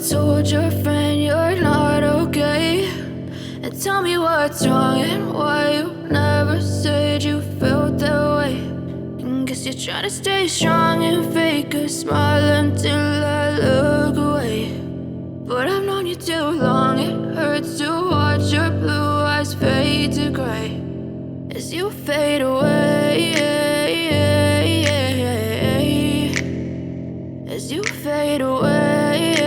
told your friend you're not okay, and tell me what's wrong and why you never said you felt that way. And guess you're trying to stay strong and fake a smile until I look away. But I've known you too long, it hurts to watch your blue eyes fade to gray as you fade away, as you fade away.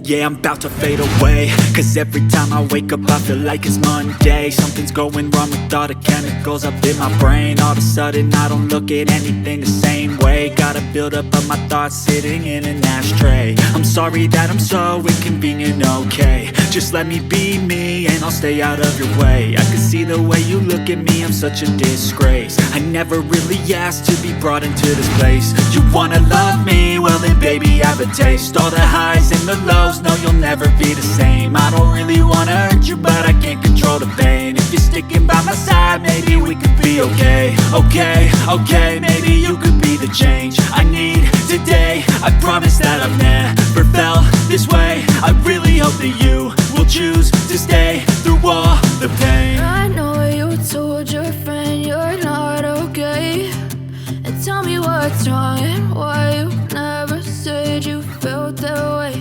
Yeah, I'm about to fade away, cause every time I wake up I feel like it's Monday. Something's going wrong with all the chemicals up in my brain. All of a sudden I don't look at anything the same way. Gotta build up of my thoughts sitting in an ashtray. I'm sorry that I'm so inconvenient, okay. Just let me be me and I'll stay out of your way. I can see the way you look at me, I'm such a disgrace. I never really asked to be brought into this place. You wanna love me? Well then baby I have a taste. All the highs and the lows, no you'll never be the same. I don't really wanna hurt you but I can't control the pain. If you're sticking by my side maybe we could be okay. Okay, maybe you could be the change I need today. I promise that I've never felt this way. I really hope that you will choose to stay through all the pain. I know you told your friend you're not okay, and tell me what's wrong and why you never said you felt that way.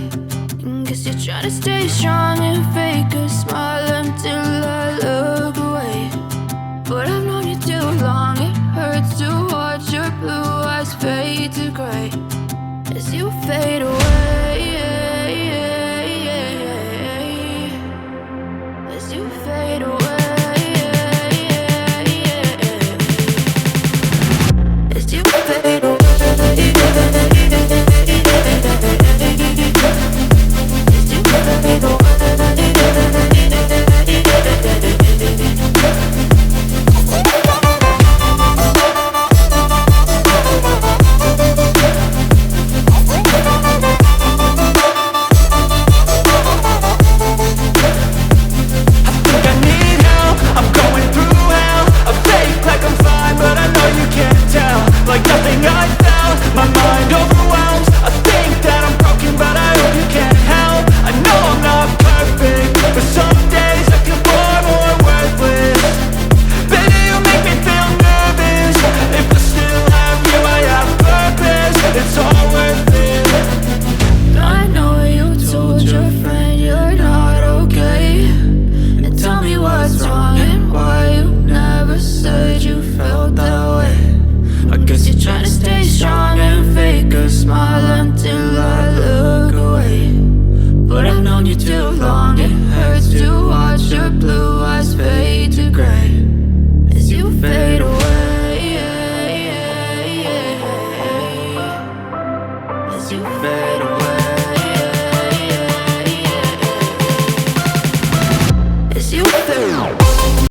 And guess you're trying to stay strong and fake a smile until I look away. But I've known you too long, it hurts to watch your blue eyes fade to gray as you fade away, as you fade away, as you fade away. Like nothing I felt, my mind overwhelms. I think that I'm broken, but I hope you can't help. I know I'm not perfect, but some days I feel far more worthless. Baby, you make me feel nervous. If I still have you, I have purpose. It's all worth it. I know you told your friend you're not okay, and tell me what's wrong and why you never said you felt that way. I guess you're trying to stay strong and fake a smile until I look away. But I've known you too long, it hurts to